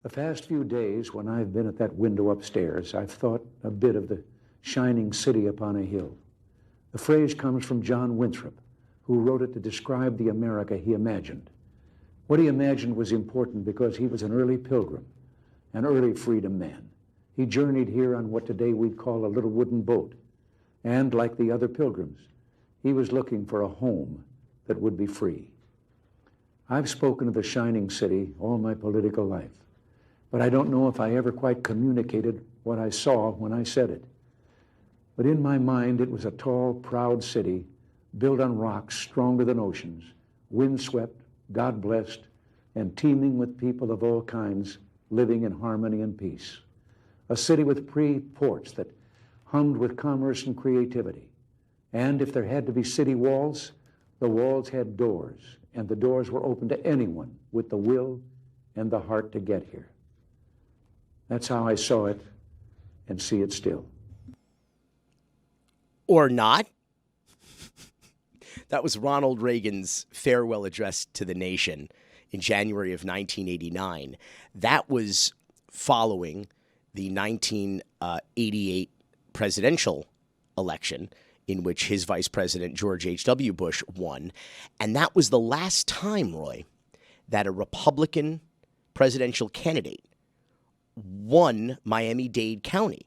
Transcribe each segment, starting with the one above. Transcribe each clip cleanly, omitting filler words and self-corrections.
The past few days, when I've been at that window upstairs, I've thought a bit of the shining city upon a hill. The phrase comes from John Winthrop, who wrote it to describe the America he imagined. What he imagined was important because he was an early pilgrim, an early freedom man. He journeyed here on what today we'd call a little wooden boat. And like the other pilgrims, he was looking for a home that would be free. I've spoken of the shining city all my political life, but I don't know if I ever quite communicated what I saw when I said it. But in my mind, it was a tall, proud city built on rocks stronger than oceans, windswept, God-blessed, and teeming with people of all kinds living in harmony and peace. A city with ports that hummed with commerce and creativity. And if there had to be city walls, the walls had doors, and the doors were open to anyone with the will and the heart to get here. That's how I saw it and see it still. Or not. That was Ronald Reagan's farewell address to the nation in January of 1989. That was following the 1988 presidential election in which his vice president, George H.W. Bush, won. And that was the last time, Roy, that a Republican presidential candidate won Miami-Dade County.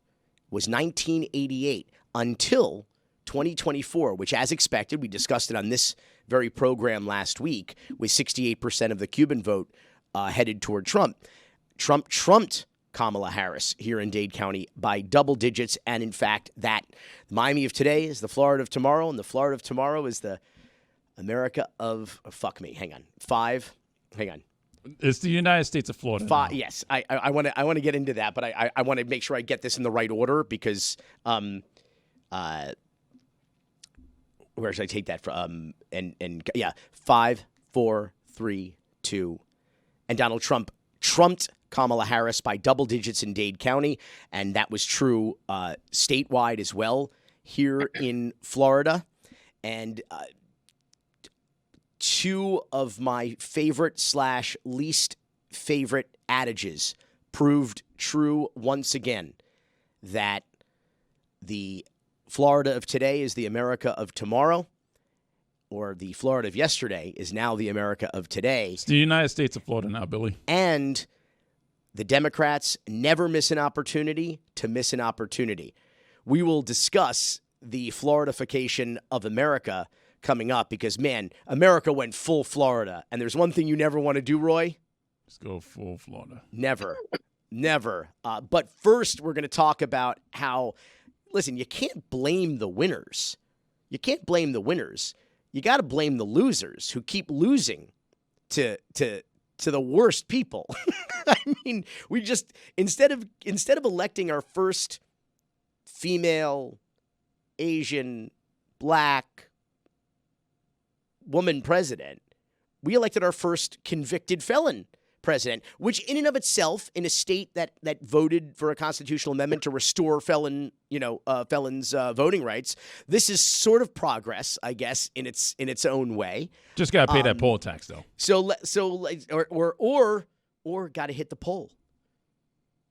Was 1988 until 2024, which, as expected, we discussed it on this very program last week, with 68% of the Cuban vote headed toward Trump. Trump trumped Kamala Harris here in Dade County by double digits. And in fact, that Miami of today is the Florida of tomorrow, and the Florida of tomorrow is the America of It's the United States of Florida. Yes, I want to get into that, but I want to make sure I get this in the right order because where should I take that from? 5, 4, 3, 2, and Donald Trump trumped Kamala Harris by double digits in Dade County, and that was true statewide as well here in Florida. And two of my favorite / least favorite adages proved true once again, that the Florida of today is the America of tomorrow, or the Florida of yesterday is now the America of today. It's the United States of Florida now, Billy. And the Democrats never miss an opportunity to miss an opportunity. We will discuss the Floridification of America coming up because, man, America went full Florida. And there's one thing you never want to do, Roy. Let's go full Florida. Never. But first, we're going to talk about how, listen, you can't blame the winners. You can't blame the winners. You got to blame the losers who keep losing to the worst people. I mean, we just instead of electing our first female, Asian, black woman president, we elected our first convicted felon president, which in and of itself, in a state that voted for a constitutional amendment to restore felons' voting rights, this is sort of progress, I guess, in its own way. Just got to pay that poll tax, though. Or got to hit the poll.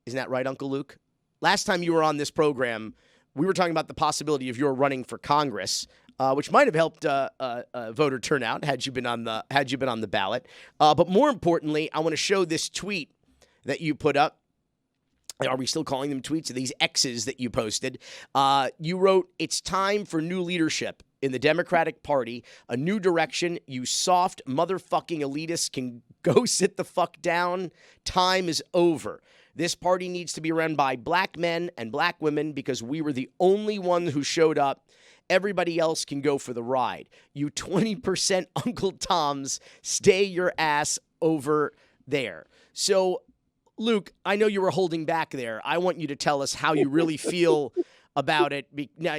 Isn't that right, Uncle Luke? Last time you were on this program, we were talking about the possibility of your running for Congress, which might have helped voter turnout had you been on the ballot. But more importantly, I want to show this tweet that you put up. Are we still calling them tweets? Are these X's that you posted? You wrote, "It's time for new leadership in the Democratic Party, a new direction. You soft motherfucking elitists can go sit the fuck down. Time is over. This party needs to be run by black men and black women because we were the only one who showed up. Everybody else can go for the ride. You 20% Uncle Toms, stay your ass over there." So, Luke, I know you were holding back there. I want you to tell us how you really feel about it. Now,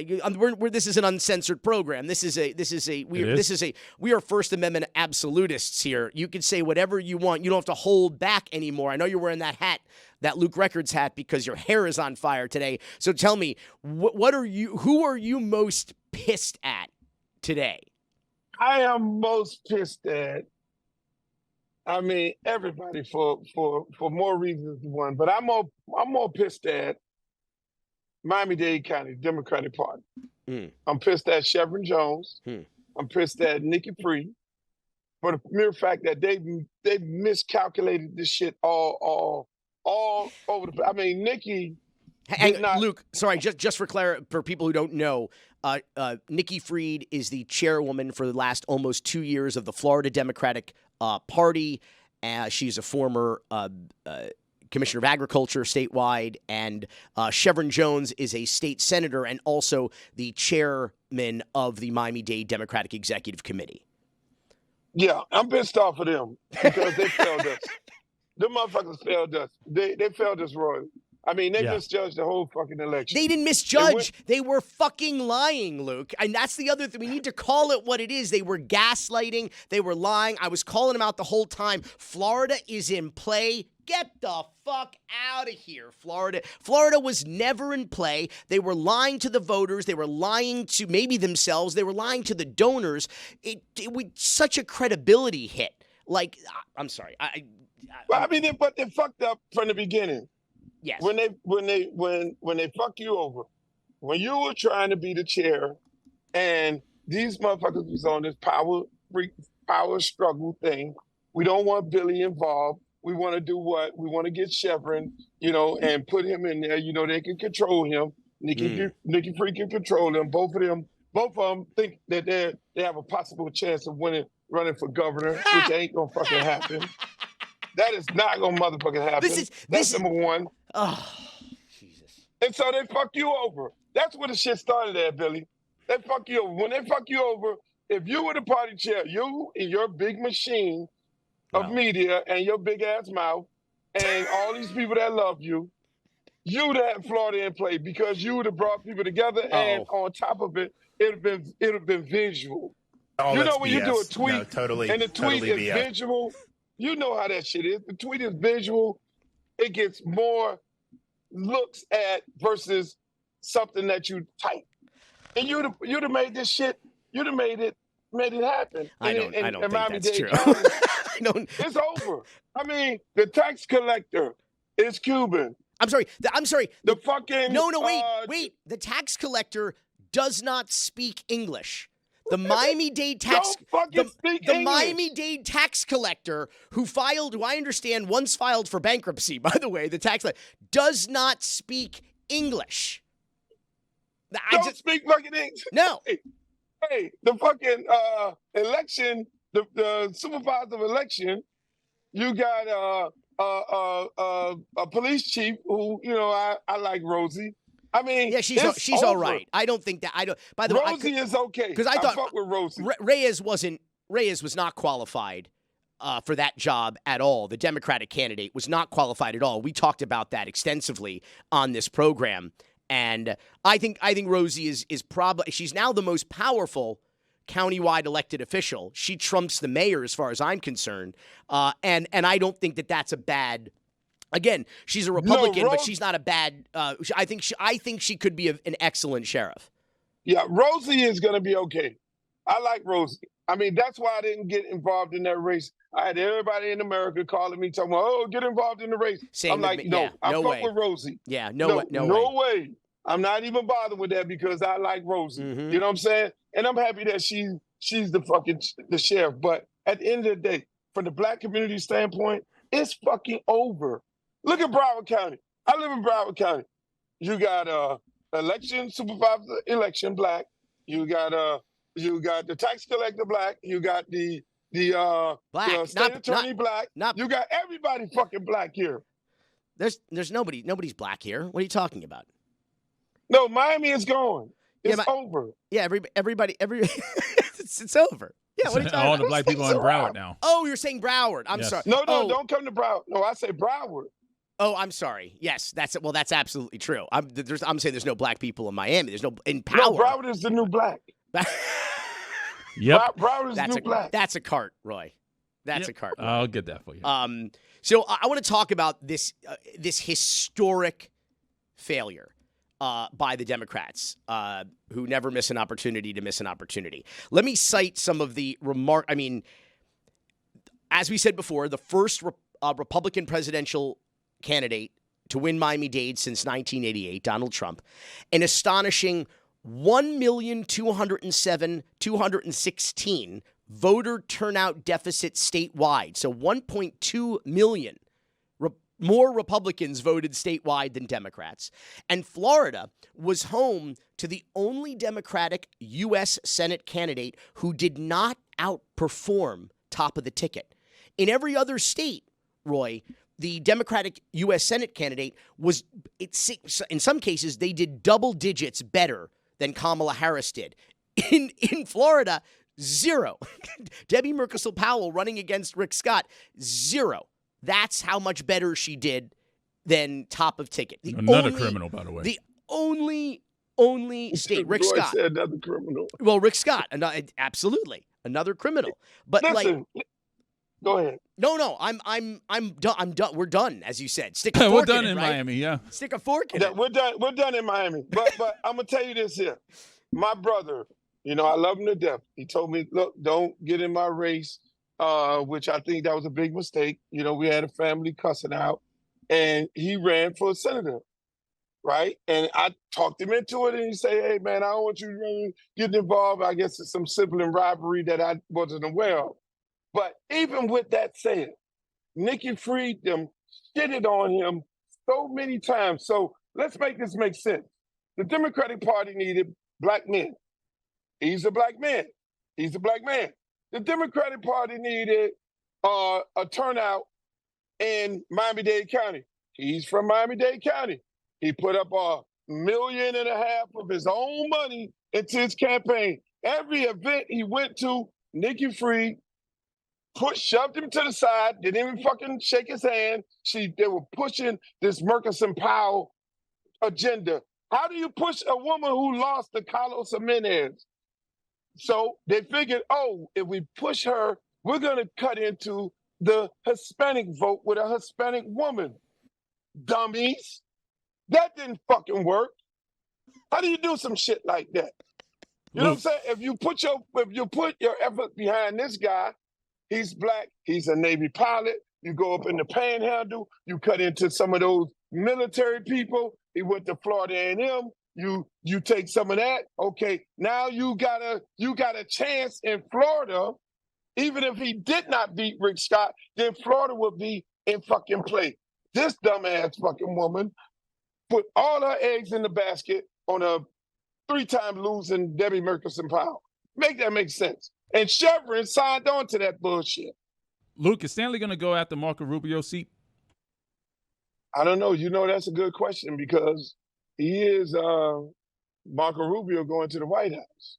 this is an uncensored program. We are First Amendment absolutists here. You can say whatever you want. You don't have to hold back anymore. I know you're wearing that hat, that Luke Records hat, because your hair is on fire today. So tell me, who are you most pissed at today? I am most pissed at I mean, everybody for more reasons than one. But I'm more pissed at Miami-Dade County Democratic Party. I'm pissed at Chevron Jones. I'm pissed at Nikki Freed for the mere fact that they miscalculated this shit all over the. I mean, Nikki. Luke, sorry, just for people who don't know, Nikki Freed is the chairwoman for the last almost 2 years of the Florida Democratic Party. She's a former Commissioner of Agriculture statewide, and Chevron Jones is a state senator and also the chairman of the Miami-Dade Democratic Executive Committee. Yeah, I'm pissed off of them because they failed us. Them motherfuckers failed us. They failed us royally. I mean, they misjudged the whole fucking election. They didn't misjudge. They were fucking lying, Luke. And that's the other thing. We need to call it what it is. They were gaslighting. They were lying. I was calling them out the whole time. Florida is in play. Get the fuck out of here, Florida. Florida was never in play. They were lying to the voters. They were lying to maybe themselves. They were lying to the donors. It was such a credibility hit. Like, I'm sorry. But they fucked up from the beginning. Yes. When they fuck you over, when you were trying to be the chair, and these motherfuckers was on this power struggle thing. We don't want Billy involved. We want to do what? We want to get Chevron, and put him in there. They can control him. Nikki Freed can control him. Both of them think that they have a possible chance of running for governor, which ain't gonna fucking happen. That is not gonna motherfucking happen. That's number one. Oh, Jesus. And so they fuck you over. That's where the shit started at, Billy. They fuck you over. When they fuck you over, if you were the party chair, you and your big machine of media and your big ass mouth and all these people that love you, you'd have Florida in play because you would have brought people together, and on top of it, it'd have been visual. Oh, when you do a tweet and the tweet totally is BS. visual, you know how that shit is. The tweet is visual. It gets more looks at versus something that you type. And you'd have made this shit. You'd have made it happen. I don't think that's true. It's over. I mean, the tax collector is Cuban. I'm sorry. The fucking wait. The tax collector does not speak English. The Miami-Dade tax Miami-Dade tax collector who I understand once filed for bankruptcy, by the way, the tax collector does not speak English. Don't speak fucking English. No. Hey, the fucking election, the supervisor of election, you got a police chief who, I like Rosie. I mean, yeah, she's all right. I don't think that. By the way, Rosie is okay because I thought fuck with Rosie. Reyes was not qualified for that job at all. The Democratic candidate was not qualified at all. We talked about that extensively on this program, and I think Rosie is probably she's now the most powerful countywide elected official. She trumps the mayor as far as I'm concerned, and I don't think that that's a bad. Again, she's a Republican, but she's not a bad. I think she could be an excellent sheriff. Yeah, Rosie is going to be okay. I like Rosie. I mean, that's why I didn't get involved in that race. I had everybody in America calling me, talking about, "Oh, get involved in the race." I'm like, no, I fuck with Rosie. Yeah, no way. I'm not even bothered with that because I like Rosie. Mm-hmm. You know what I'm saying? And I'm happy that she's the sheriff. But at the end of the day, from the black community standpoint, it's fucking over. Look at Broward County. I live in Broward County. You got election supervisor, election black. You got the tax collector black. You got the black state attorney black. You got everybody fucking black here. There's nobody's black here. What are you talking about? No, Miami is gone. It's over. Yeah, everybody it's over. Yeah, what are you talking all about? the black people in Broward now. Oh, you're saying Broward. I'm sorry. No, don't come to Broward. No, I say Broward. Oh, I'm sorry. Yes, that's absolutely true. I'm saying there's no black people in Miami. There's no in power. No, Broward is the new black. Yep. Broward is the new black. That's a cart, Roy. That's a cart. Roy. I'll get that for you. So I want to talk about this historic failure by the Democrats, who never miss an opportunity to miss an opportunity. Let me cite some of the as we said before, the first Republican presidential candidate to win Miami-Dade since 1988, Donald Trump, an astonishing 1,207,216 voter turnout deficit statewide. So 1.2 million more Republicans voted statewide than Democrats. And Florida was home to the only Democratic U.S. Senate candidate who did not outperform top of the ticket. In every other state, Roy, the Democratic U.S. Senate candidate was, in some cases, they did double digits better than Kamala Harris did. In Florida, 0. Debbie Merkisel-Powell running against Rick Scott, 0. That's how much better she did than top of ticket. Another criminal, by the way. The only state, Rick Roy Scott. said another criminal. Well, Rick Scott, absolutely another criminal. But Listen, go ahead. No, I'm done. I'm done. We're done, as you said. Stick a fork We're done in it, in right? Miami, yeah. Stick a fork in it. We're done in Miami. But I'm gonna tell you this here. My brother, I love him to death. He told me, look, don't get in my race, which I think that was a big mistake. We had a family cussing out, and he ran for senator, right? And I talked him into it, and he said, hey, man, I don't want you really getting involved. I guess it's some sibling rivalry that I wasn't aware of. But even with that said, Nikki Freedom shitted on him so many times. So let's make this make sense. The Democratic Party needed black men. He's a black man. He's a black man. The Democratic Party needed a turnout in Miami-Dade County. He's from Miami-Dade County. He put up $1.5 million of his own money into his campaign. Every event he went to, Nikki Freed shoved him to the side, didn't even fucking shake his hand. They were pushing this Merkisel-Powell agenda. How do you push a woman who lost to Carlos Jimenez? So they figured, if we push her, we're going to cut into the Hispanic vote with a Hispanic woman. Dummies. That didn't fucking work. How do you do some shit like that? You know what I'm saying? If you put your effort behind this guy, he's black, he's a Navy pilot, you go up in the Panhandle, you cut into some of those military people. He went to Florida A&M. You take some of that. Okay, now you got a chance in Florida. Even if he did not beat Rick Scott, then Florida would be in fucking play. This dumbass fucking woman put all her eggs in the basket on a 3-time losing Debbie Merkisel-Powell. Make that make sense. And Chevron signed on to that bullshit. Luke, is Stanley going to go after Marco Rubio's seat? I don't know. That's a good question because he is Marco Rubio going to the White House.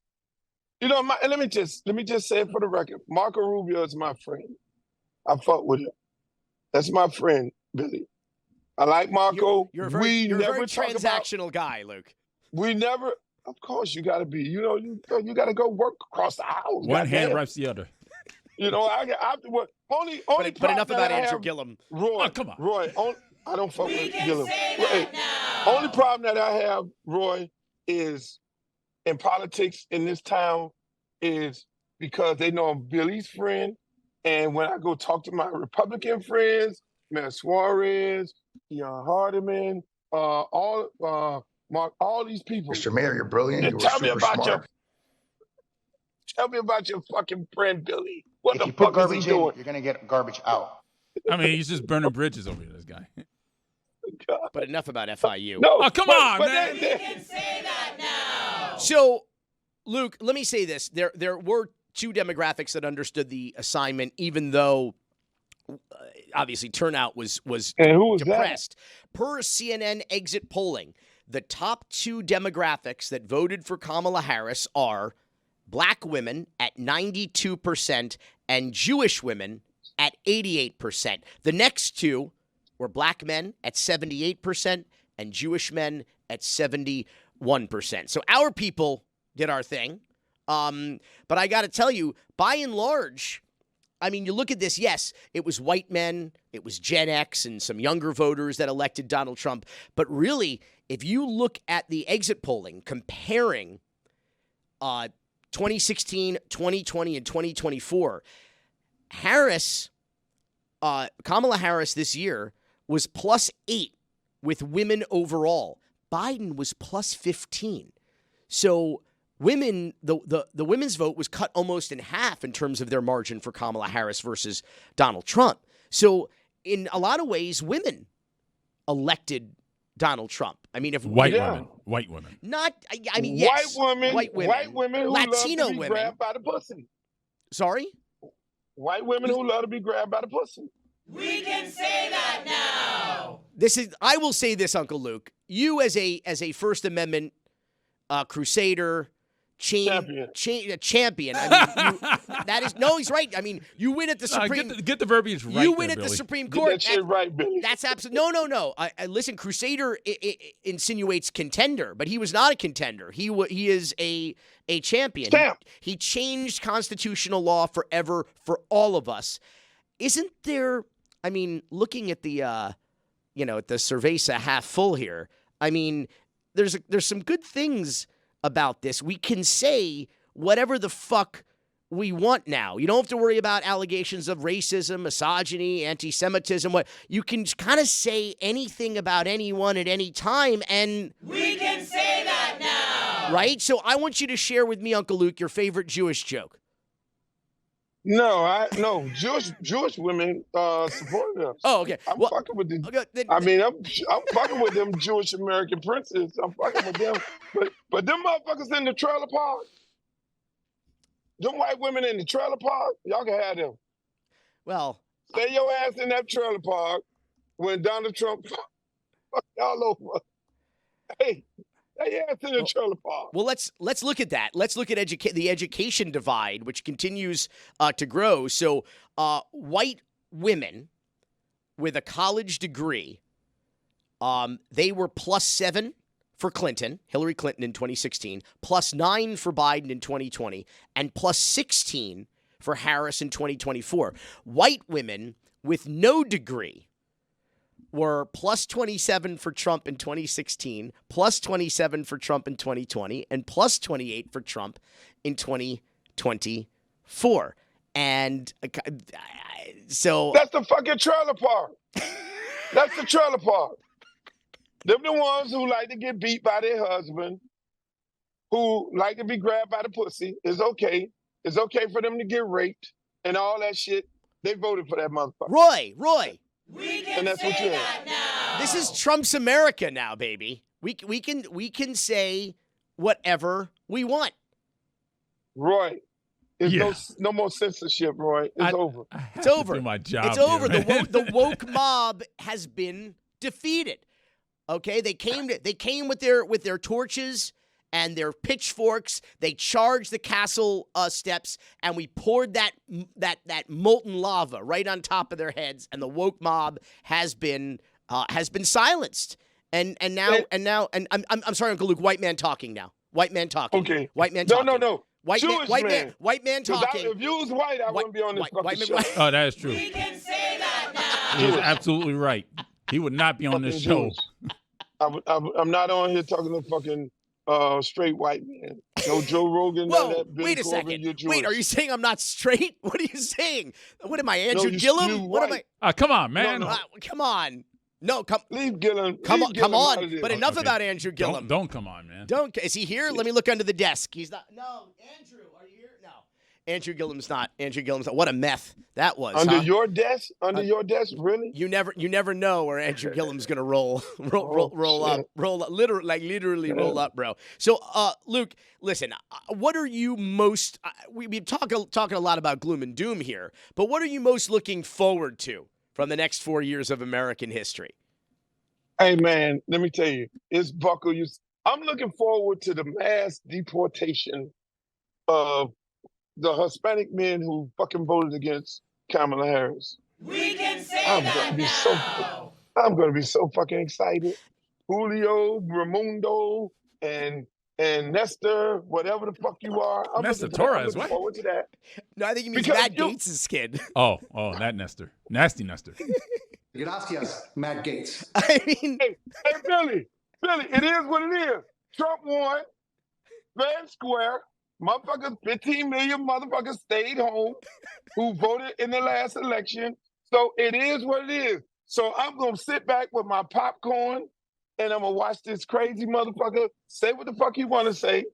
Let me just say it for the record. Marco Rubio is my friend. I fuck with him. That's my friend, Billy. I like Marco. You're a very transactional guy, Luke. We never. Of course, you got to be. You got to go work across the house. One hand wipes the other. Only. But enough about Andrew Gillum. Roy, come on, Roy. I don't fuck with Gillum. Only problem that I have, Roy, is in politics in this town is because they know I'm Billy's friend, and when I go talk to my Republican friends, Mayor Suarez, Hardiman, Mark, all these people. Mr. Mayor, you're brilliant. You were super smart. Tell me about your fucking friend, Billy. What if the you fuck put garbage is he doing? You're going to get garbage out. I mean, he's just burning bridges over here, this guy. God. But enough about FIU. No, come on, man. You can say that now. So, Luke, let me say this. There were 2 demographics that understood the assignment, even though obviously turnout was and who was depressed. Per CNN exit polling, the top 2 demographics that voted for Kamala Harris are black women at 92% and Jewish women at 88%. The next 2 were black men at 78% and Jewish men at 71%. So our people did our thing. But I got to tell you, by and large, I mean, you look at this, yes, it was white men, it was Gen X and some younger voters that elected Donald Trump. But really, if you look at the exit polling comparing 2016, 2020, and 2024, Harris Kamala Harris this year was +8 with women overall. Biden was +15. So women, the women's vote was cut almost in half in terms of their margin for Kamala Harris versus Donald Trump. So in a lot of ways, women elected Donald Trump. I mean, if white women, not, I mean, yes, white women who Latino love to be women grabbed by the pussy. Sorry, white women who love to be grabbed by the pussy. We can say that now. I will say this, Uncle Luke. You as a First Amendment crusader, champion. I mean, that is he's right. I mean, you win at the Supreme. Get the verbiage right. You win there, at Billy. the Supreme Court. Get that shit right, Billy. That's absolutely no. Listen, crusader insinuates contender, but he was not a contender. He is a champion. He changed constitutional law forever for all of us. Isn't there? I mean, looking at the at the cerveza half full here. I mean, there's some good things about this. We can say whatever the fuck we want now. You don't have to worry about allegations of racism, misogyny, anti-Semitism. What you can kind of say anything about anyone at any time, and we can say that now. Right? So I want you to share with me, Uncle Luke, your favorite Jewish joke. No, Jewish women supported us. Oh, okay. I'm fucking with them. I'm fucking with them Jewish American princes. I'm fucking with them. But them motherfuckers in the trailer park, them white women in the trailer park, y'all can have them. Well, stay your ass in that trailer park when Donald Trump fuck y'all over. Hey. Yeah, in the trailer park. Well, let's look at that. Let's look at the education divide, which continues to grow. So, white women with a college degree, they were +7 for Hillary Clinton in 2016, +9 for Biden in 2020, and +16 for Harris in 2024. White women with no degree were +27 for Trump in 2016, +27 for Trump in 2020, and +28 for Trump in 2024. And so that's the fucking trailer park. That's the trailer park. They're the ones who like to get beat by their husband, who like to be grabbed by the pussy. It's okay. It's okay for them to get raped and all that shit. They voted for that motherfucker. Roy. We can say that now. This is Trump's America now, baby. We can say whatever we want. Roy, there's no more censorship, Roy. It's over. It's over. Do my job it's over. Here, The woke mob has been defeated. Okay, they came with their torches and their pitchforks. They charged the castle steps, and we poured that molten lava right on top of their heads. And the woke mob has been silenced. And now I'm sorry, Uncle Luke. White man talking now. White man talking. Okay. White man talking. No. White man talking. If you was white, I wouldn't be on this fucking show. Oh, that is true. We can say that now. He is absolutely right. He would not be on this show. I'm not on here talking to fucking straight white man. No Joe Rogan. Whoa, Billy wait a Corben, second. Wait, are you saying I'm not straight? What are you saying? What am I, Andrew Gillum? What am I? Come on, man. No. Come on. No, come. Leave Gillum. Come Gillum on. out of this. But enough about Andrew Gillum. Don't come on, man. Is he here? Let me look under the desk. He's not. No, Andrew, are you here? No. Andrew Gillum's not. What a meth that was. Under your desk? Your desk? Really? You never know where Andrew Gillum's gonna roll up, literally roll up, bro. So, Luke, listen. What are you most? We've talking a lot about gloom and doom here, but what are you most looking forward to from the next 4 years of American history? Hey, man, let me tell you, it's buckle. I'm looking forward to the mass deportation of the Hispanic men who fucking voted against Kamala Harris. We can say that now. I'm going to be so fucking excited. Julio, Raimundo, and Nestor, whatever the fuck you are. Nestor Torres, I'm looking forward to that. No, I think he means Matt Gates' kid. Oh, that Nestor. Nasty Nestor. Gracias, Matt Gaetz. I mean... Hey, Billy, it is what it is. Trump won. Fair and square. Motherfuckers, 15 million motherfuckers stayed home who voted in the last election. So it is what it is. So I'm going to sit back with my popcorn and I'm going to watch this crazy motherfucker say what the fuck he want to say,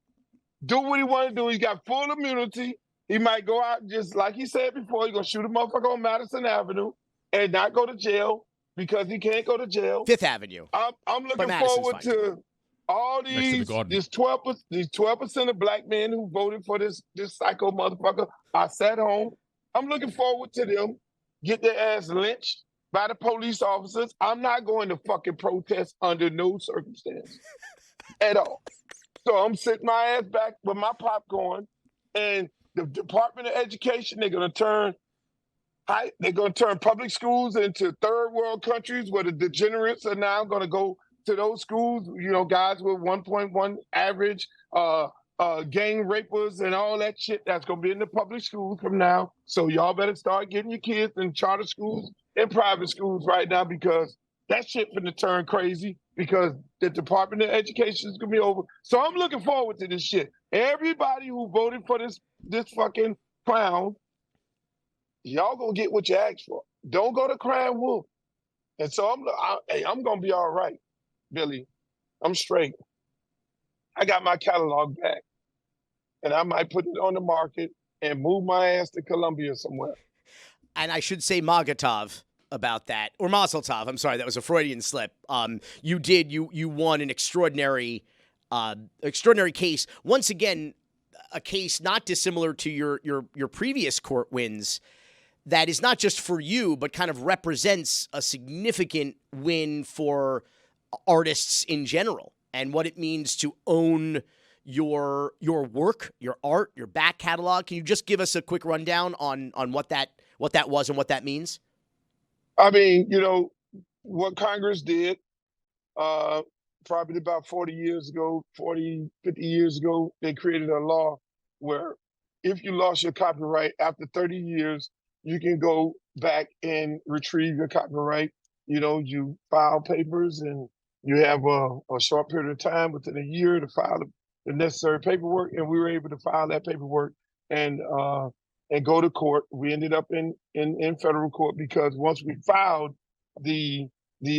do what he want to do. He got full immunity. He might go out just like he said before. He's going to shoot a motherfucker on Madison Avenue and not go to jail because he can't go to jail. Fifth Avenue. I'm looking forward to all these 12% of black men who voted for this psycho motherfucker are sat home. I'm looking forward to them get their ass lynched by the police officers. I'm not going to fucking protest under no circumstance at all. So I'm sitting my ass back with my popcorn, and the Department of Education, they're going to turn public schools into third world countries where the degenerates are now going to go to those schools, guys with 1.1 average, gang rapers and all that shit that's going to be in the public schools from now. So y'all better start getting your kids in charter schools and private schools right now, because that shit finna turn crazy, because the Department of Education is going to be over. So I'm looking forward to this shit. Everybody who voted for this fucking clown, y'all going to get what you asked for. Don't go to crying wolf. And so I'm going to be all right, Billy. I'm straight. I got my catalog back, and I might put it on the market and move my ass to Colombia somewhere. And I should say Magatov about that, or Mazel Tov. I'm sorry, that was a Freudian slip. You won an extraordinary case. Once again, a case not dissimilar to your previous court wins. That is not just for you, but kind of represents a significant win for artists in general, and what it means to own your work, your art, your back catalog. Can you just give us a quick rundown on what that was and what that means? I mean, what Congress did probably about 50 years ago, they created a law where if you lost your copyright after 30 years, you can go back and retrieve your copyright. You file papers, and you have a short period of time, within a year, to file the necessary paperwork. And we were able to file that paperwork and go to court. We ended up in federal court, because once we filed, the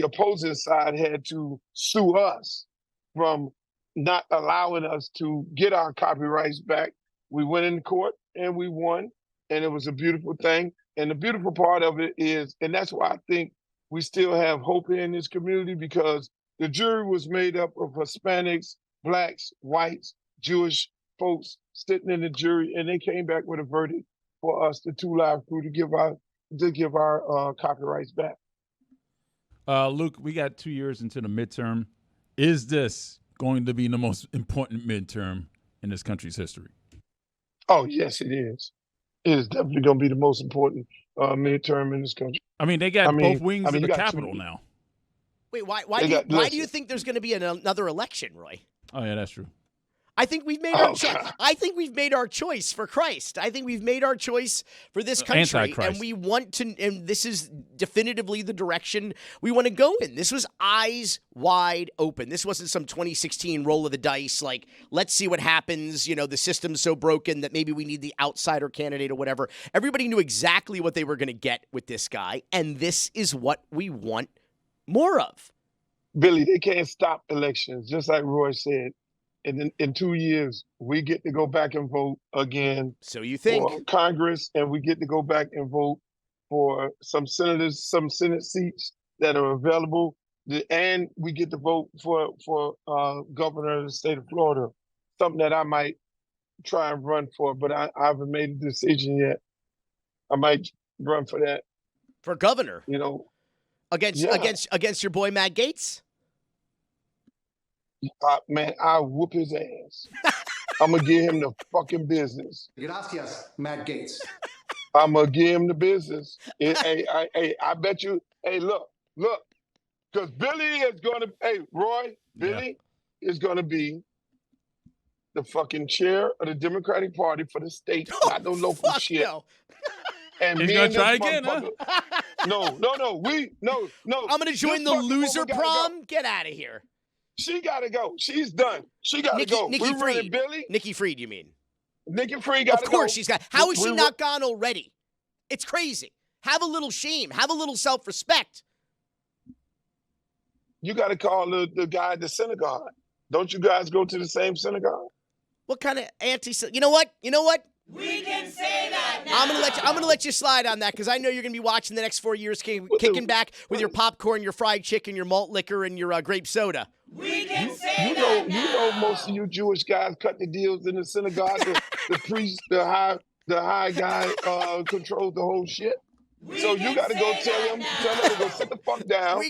opposing side had to sue us from not allowing us to get our copyrights back. We went into court and we won, and it was a beautiful thing. And the beautiful part of it is, and that's why I think we still have hope in this community, because the jury was made up of Hispanics, blacks, whites, Jewish folks sitting in the jury, and they came back with a verdict for us, the Two Live Crew, to give our copyrights back. Luke, we got 2 years into the midterm. Is this going to be the most important midterm in this country's history? Oh, yes, it is. It is definitely going to be the most important midterm in this country. I mean, they got both wings of the Capitol now. Wait, why do you think there's going to be another election, Roy? Oh, yeah, that's true. I think we've made our choice. I think we've made our choice for Christ. I think we've made our choice for this country, Antichrist. And we want to. And this is definitively the direction we want to go in. This was eyes wide open. This wasn't some 2016 roll of the dice. Like, let's see what happens. The system's so broken that maybe we need the outsider candidate or whatever. Everybody knew exactly what they were going to get with this guy, and this is what we want more of. Billy, they can't stop elections, just like Roy said. In 2 years, we get to go back and vote again. So you think? For Congress, and we get to go back and vote for some senators, some Senate seats that are available, and we get to vote for governor of the state of Florida, something that I might try and run for, but I haven't made a decision yet. I might run for that. For governor? Against your boy Matt Gaetz? Man, I'll whoop his ass. I'm going to give him the fucking business. Gracias, Matt Gaetz. I'm going to give him the business. I bet you, look, because Billy is going to, Roy, Billy is going to be the fucking chair of the Democratic Party for the state, not no local shit. No. And he's going to try again, huh? No. I'm going to join the loser prom? Get out of here. She got to go. She's done. She got to go. Nikki Fried. Billy. Nikki Fried, you mean? Nikki Fried got to go. Of course she's got. How is she not gone already? It's crazy. Have a little shame. Have a little self-respect. You got to call the guy at the synagogue. Don't you guys go to the same synagogue? What kind of You know what? We can say that now. I'm gonna let you slide on that because I know you're gonna be watching the next 4 years, kicking back with your popcorn, your fried chicken, your malt liquor, and your grape soda. We can say You that know, now. you know, most of you Jewish guys cut the deals in the synagogue. The priest, the high guy controls the whole shit. So you got to go tell him to go sit the fuck down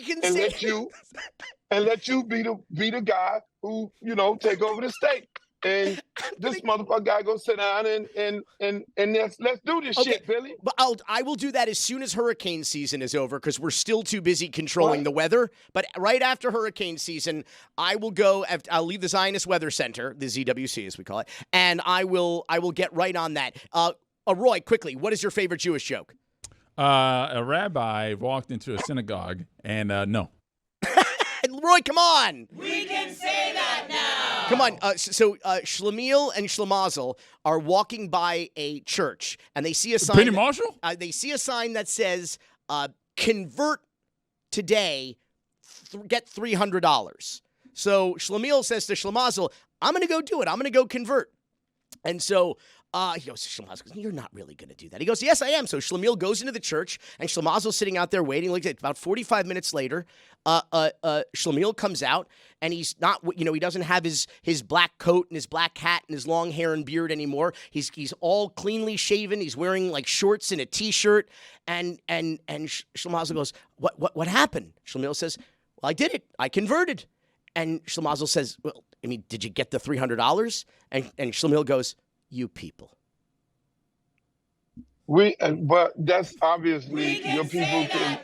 and let you be the guy who take over the state. And this motherfucker guy go sit down and let's do this shit, Billy. But I will do that as soon as hurricane season is over because we're still too busy controlling the weather. But right after hurricane season, I will go. I'll leave the Zionist Weather Center, the ZWC as we call it, and I will get right on that. Roy, quickly, what is your favorite Jewish joke? A rabbi walked into a synagogue and no. Roy, come on. We can say that now. Come on. So Shlemiel and Shlemazel are walking by a church, and they see a sign. Penny Marshall? They see a sign that says, convert today, get $300. So Shlemiel says to Shlemazel, I'm going to go do it. I'm going to go convert. And so he goes, Shlemazel goes, you're not really going to do that. He goes, yes, I am. So Shlemiel goes into the church, and Shlemazel's sitting out there waiting. Like about 45 minutes later, Shlemiel comes out, and he's not, he doesn't have his black coat and his black hat and his long hair and beard anymore. He's all cleanly shaven. He's wearing like shorts and a t-shirt. And Shlemazel goes, what happened? Shlemiel says, well, I did it. I converted. And Shlemazel says, well, did you get the $300? And Shlemiel goes, you people. But that's obviously your people can.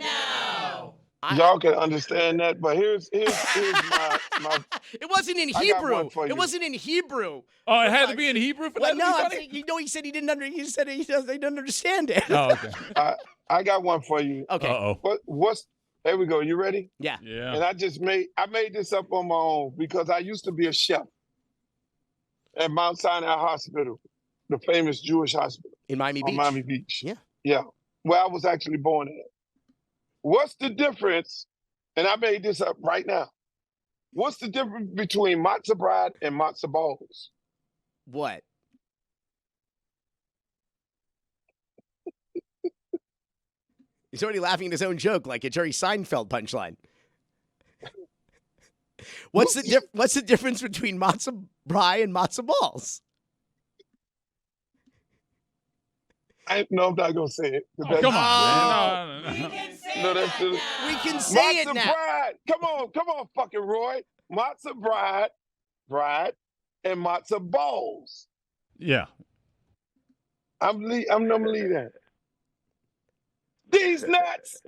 Y'all can understand that, but here's my. It wasn't in Hebrew. It wasn't in Hebrew. Oh, it had to be in Hebrew for that? No, he said he didn't they didn't understand it. Oh, okay. I got one for you. Okay. Uh-oh. There we go. You ready? Yeah. And I made this up on my own because I used to be a chef at Mount Sinai Hospital, the famous Jewish hospital In Miami Beach. Miami Beach. Yeah. Where I was actually born at. What's the difference? And I made this up right now. What's the difference between matzah bread and matzah balls? What? He's already laughing at his own joke like a Jerry Seinfeld punchline. What's the difference between matzah brie and matzah balls? I'm not gonna say it. Oh, come on, man. We can say it now. Bread. Come on, fucking Roy. Matzah bread, and matzah balls. Yeah. I'm gonna leave that. These nuts.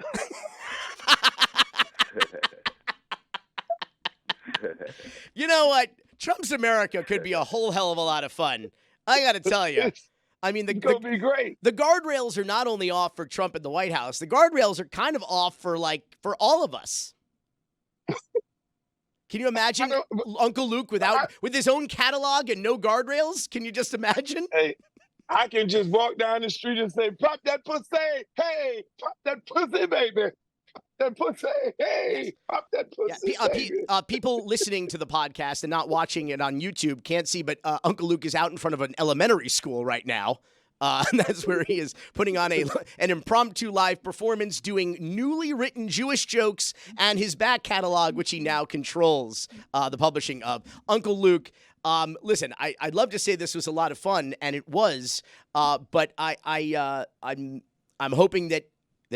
You know what? Trump's America could be a whole hell of a lot of fun. I got to tell you. It's gonna be great. The guardrails are not only off for Trump in the White House, the guardrails are kind of off for all of us. Can you imagine Uncle Luke with his own catalog and no guardrails? Can you just imagine? Hey, I can just walk down the street and say, "Pop that pussy, hey, pop that pussy, baby." That pussy, hey, pop that pussy. People listening to the podcast and not watching it on YouTube can't see, but Uncle Luke is out in front of an elementary school right now. And that's where he is putting on an impromptu live performance, doing newly written Jewish jokes and his back catalog, which he now controls the publishing of. Uncle Luke, listen, I'd love to say this was a lot of fun, and it was, but I'm hoping that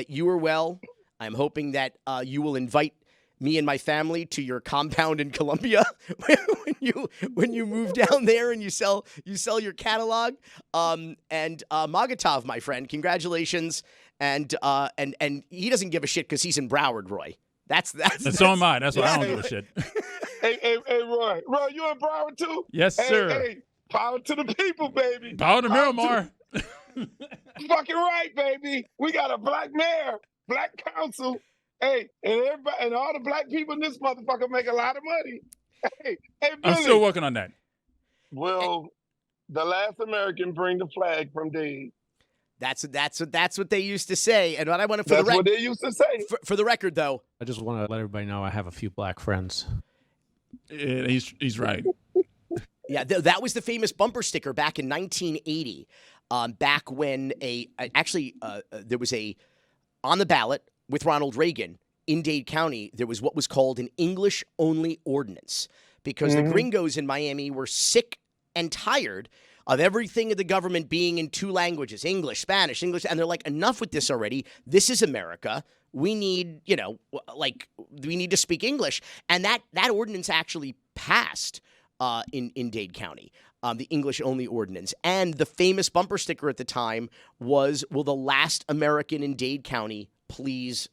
you are well. I'm hoping that you will invite me and my family to your compound in Colombia when you move down there and you sell your catalog. And Magatov, my friend, congratulations. And he doesn't give a shit because he's in Broward, Roy. That's so am I. That's why I don't give a shit. Hey, Roy, you in Broward too? Yes, sir. Hey, power to the people, baby. Power to Miramar. Fucking right, baby. We got a black mayor. Black council, hey, and everybody and all the black people in this motherfucker make a lot of money. Hey, Billy. I'm still working on that. Will the last American bring the flag from Dade? That's what they used to say. And what I want to That's what they used to say. For the record, though, I just want to let everybody know I have a few black friends. Yeah, he's right. Yeah, that was the famous bumper sticker back in 1980. Back when there was on the ballot with Ronald Reagan in Dade County, there was what was called an English-only ordinance because the gringos in Miami were sick and tired of everything of the government being in two languages, English, Spanish, English, and they're like, enough with this already. This is America. We need, we need to speak English. And that ordinance actually passed in Dade County, the English-only ordinance. And the famous bumper sticker at the time was, will the last American in Dade County please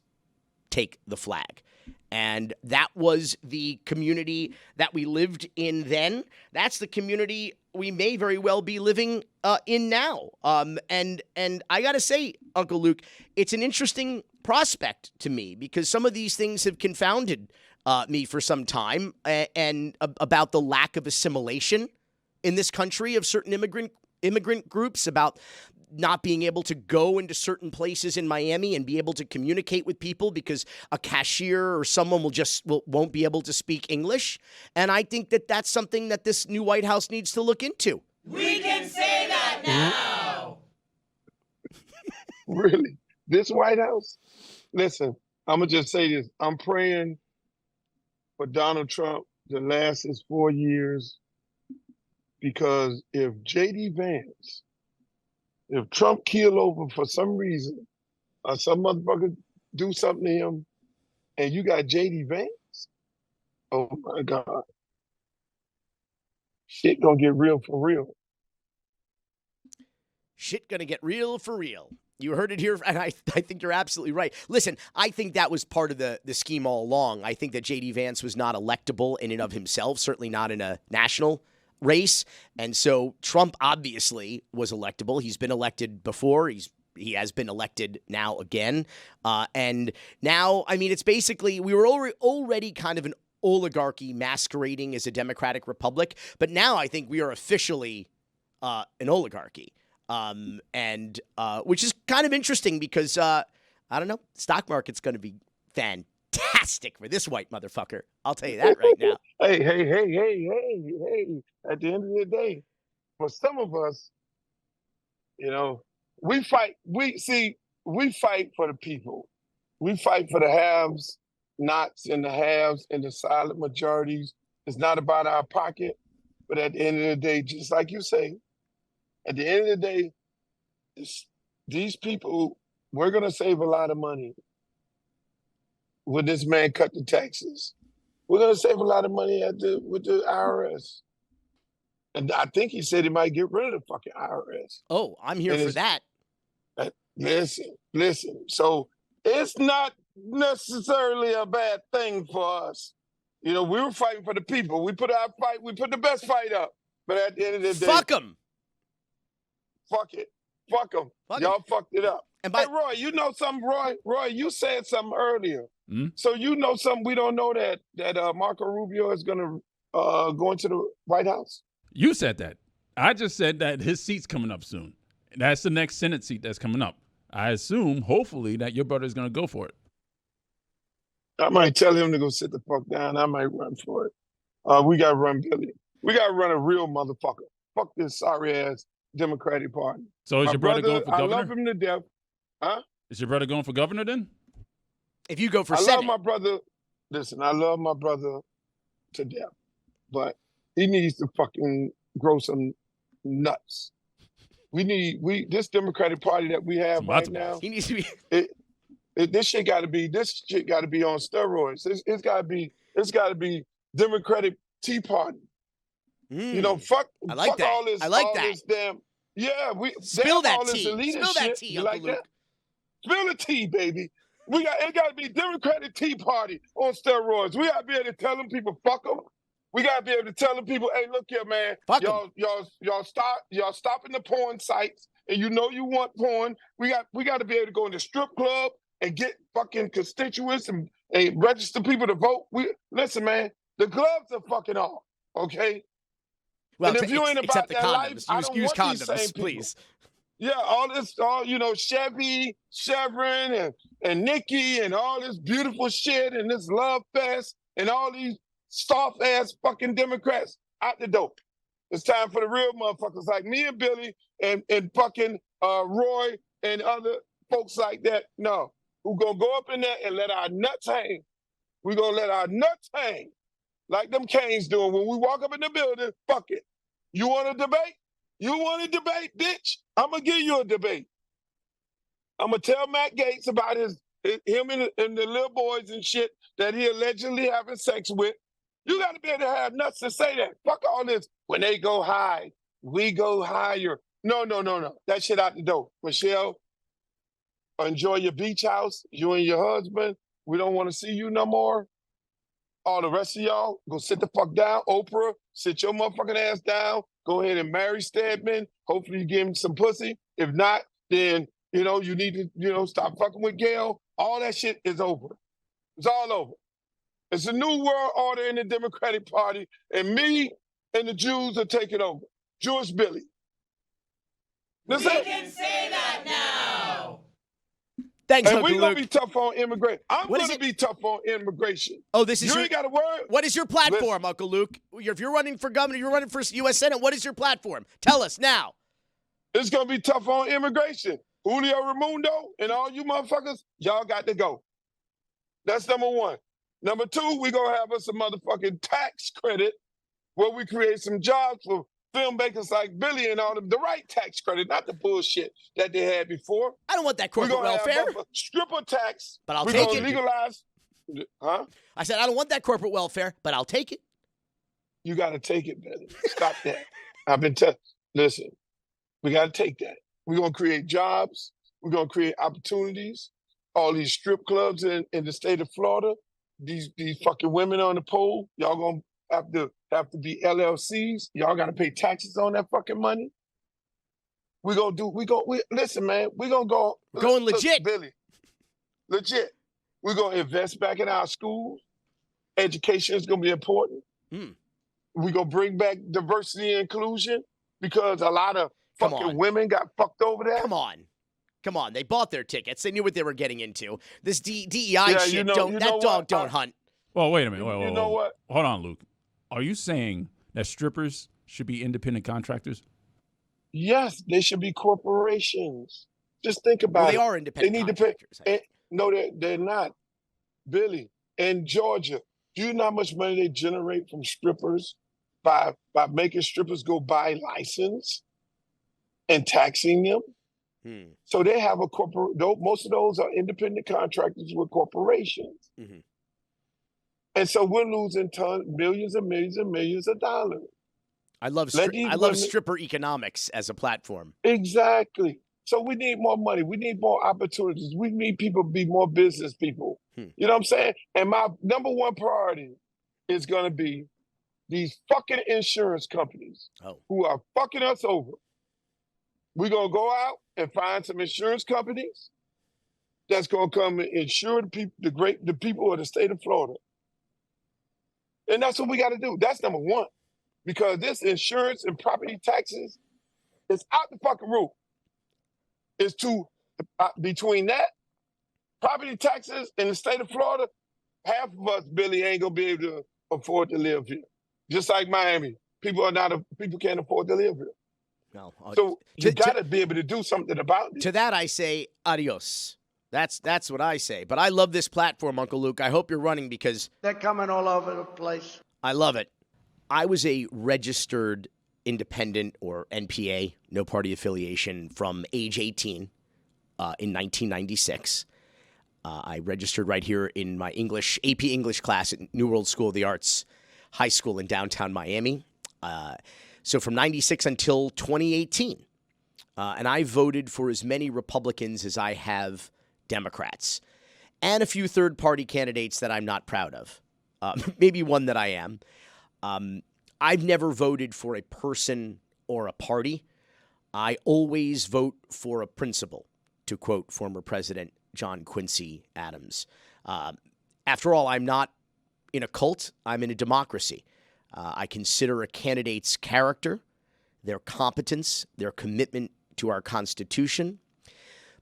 take the flag? And that was the community that we lived in then. That's the community we may very well be living in now. And I got to say, Uncle Luke, it's an interesting prospect to me because some of these things have confounded me for some time and about the lack of assimilation in this country of certain immigrant groups, about not being able to go into certain places in Miami and be able to communicate with people because a cashier or someone won't be able to speak English. And I think that that's something that this new White House needs to look into. We can say that now. Really? This White House? Listen, I'm going to just say this. I'm praying for Donald Trump to last his 4 years because if J.D. Vance, if Trump keel over for some reason, or some motherfucker do something to him, and you got J.D. Vance, oh my God, shit gonna get real for real. Shit gonna get real for real. You heard it here, and I think you're absolutely right. Listen, I think that was part of the scheme all along. I think that J.D. Vance was not electable in and of himself, certainly not in a national race. And so Trump obviously was electable. He's been elected before. He has been elected now again. And now, I mean, it's basically, we were already kind of an oligarchy masquerading as a democratic republic. But now I think we are officially an oligarchy. Which is kind of interesting because, I don't know, stock market's going to be fantastic for this white motherfucker. I'll tell you that right now. Hey. At the end of the day, for some of us, we fight for the people. We fight for the haves, nots, and the haves, and the silent majorities. It's not about our pocket, but at the end of the day, just like you say, at the end of the day, these people, we're going to save a lot of money when this man cut the taxes. We're going to save a lot of money with the IRS. And I think he said he might get rid of the fucking IRS. Oh, I'm here for that. Listen. So it's not necessarily a bad thing for us. We were fighting for the people. We put the best fight up. But at the end of the day, fuck them. Fuck it. Fuck them. Y'all fucked it up. And hey, Roy, you know something, Roy? Roy, you said something earlier. So you know something we don't know, that Marco Rubio is going to go into the White House? You said that. I just said that his seat's coming up soon. That's the next Senate seat that's coming up. I assume, hopefully, that your brother's going to go for it. I might tell him to go sit the fuck down. I might run for it. We got to run Billy. We got to run a real motherfucker. Fuck this sorry-ass Democratic Party. So is your brother going for governor? I love him to death. Huh? Is your brother going for governor then? If you go for Senate. I love my brother. Listen, I love my brother to death. But he needs to fucking grow some nuts. This Democratic Party that we have right now. He needs to be. This shit got to be on steroids. It's got to be Democratic Tea Party. Fuck. I like that. All this. I like all that. This damn. Yeah, Spill that all tea. This Spill that shit. tea, You Uncle like Luke. that? Spill the tea, baby. It got to be Democratic Tea Party on steroids. We got to be able to tell them people, fuck them. We got to be able to tell them people, hey, look here, man. Fuck y'all stopping the porn sites, and you want porn. We got to be able to go in the strip club and get fucking constituents and register people to vote. Listen, man, the gloves are fucking off, okay? Well, and if you ain't about except the that condoms. life, I don't use want these condoms, same people. please. Yeah, all Chevy, Chevron, and Nikki, and all this beautiful shit, and this love fest, and all these soft ass fucking Democrats out the door. It's time for the real motherfuckers like me and Billy and fucking Roy and other folks like that. No, we're gonna go up in there and let our nuts hang. We're gonna let our nuts hang like them canes doing when we walk up in the building. Fuck it. You want to debate? You want to debate, bitch? I'm going to give you a debate. I'm going to tell Matt Gaetz about him and the little boys and shit that he allegedly having sex with. You got to be able to have nuts to say that. Fuck all this. When they go high, we go higher. No. That shit out the door. Michelle, enjoy your beach house. You and your husband. We don't want to see you no more. All the rest of y'all, go sit the fuck down. Oprah, sit your motherfucking ass down. Go ahead and marry Stedman. Hopefully you give him some pussy. If not, then, you need to, stop fucking with Gail. All that shit is over. It's all over. It's a new world order in the Democratic Party, and me and the Jews are taking over. Jewish Billy. We can say that now. Thanks, and Uncle we're going to Luke. be tough on immigration. I'm going to be tough on immigration. Oh, this is you ain't got a word? What is your platform, Uncle Luke? If you're running for governor, you're running for U.S. Senate, what is your platform? Tell us now. It's going to be tough on immigration. Julio Raimundo and all you motherfuckers, y'all got to go. That's number one. Number two, we're going to have us a motherfucking tax credit where we create some jobs for filmmakers like Billy and all them. The right tax credit, not the bullshit that they had before. I don't want that corporate welfare. Have a stripper tax. But I'll take it. We're going to legalize. Huh? I said, I don't want that corporate welfare, but I'll take it. You got to take it, Billy. Stop that. Listen, we got to take that. We're going to create jobs. We're going to create opportunities. All these strip clubs in the state of Florida, these fucking women on the pole, y'all going to have to be LLCs. Y'all got to pay taxes on that fucking money. Listen, man, we're going to go. Going legit. Billy, legit. We're going to invest back in our schools. Education is going to be important. We're going to bring back diversity and inclusion because a lot of fucking women got fucked over there. Come on. They bought their tickets. They knew what they were getting into. This DEI shit, don't hunt. Well, wait a minute. You know what? Hold on, Luke. Are you saying that strippers should be independent contractors? Yes, they should be corporations. Just think about it. They are independent contractors. No, they're not. Billy, in Georgia, do you know how much money they generate from strippers by making strippers go buy license and taxing them? So they have most of those are independent contractors with corporations. Mm-hmm. And so we're losing millions and millions and millions of dollars. I love stripper economics as a platform. Exactly. So we need more money. We need more opportunities. We need people to be more business people. You know what I'm saying? And my number one priority is going to be these fucking insurance companies who are fucking us over. We're going to go out and find some insurance companies that's going to come and insure the people of the state of Florida. And that's what we got to do. That's number one. Because this insurance and property taxes is out the fucking roof. It's between that, property taxes in the state of Florida, half of us, Billy, ain't going to be able to afford to live here. Just like Miami. People can't afford to live here. No. So you got to be able to do something about it. To that I say adios. That's what I say. But I love this platform, Uncle Luke. I hope you're running because they're coming all over the place. I love it. I was a registered independent or NPA, no party affiliation, from age 18 in 1996. I registered right here in my AP English class at New World School of the Arts High School in downtown Miami. So from 96 until 2018. And I voted for as many Republicans as I have Democrats. And a few third-party candidates that I'm not proud of. Maybe one that I am. I've never voted for a person or a party. I always vote for a principle, to quote former President John Quincy Adams. After all, I'm not in a cult. I'm in a democracy. I consider a candidate's character, their competence, their commitment to our Constitution.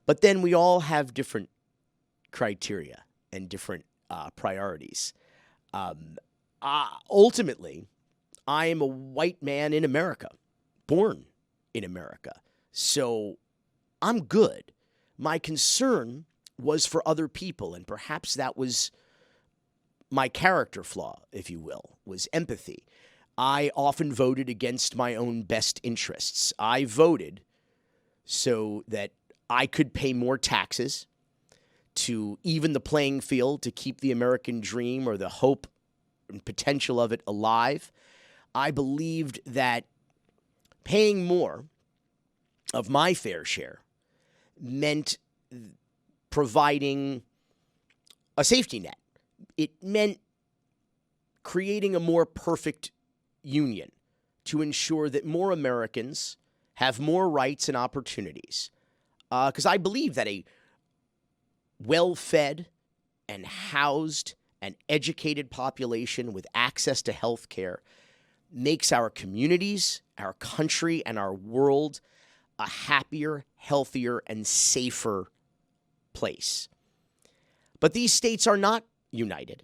But then we all have different criteria and different priorities. Ultimately, I am a white man in America, born in America. So I'm good. My concern was for other people, and perhaps that was my character flaw, if you will, was empathy. I often voted against my own best interests. I voted so that I could pay more taxes to even the playing field, to keep the American dream or the hope and potential of it alive. I believed that paying more of my fair share meant providing a safety net. It meant creating a more perfect union to ensure that more Americans have more rights and opportunities. Because I believe that a well-fed and housed and educated population with access to health care makes our communities, our country, and our world a happier, healthier, and safer place. But these states are not united.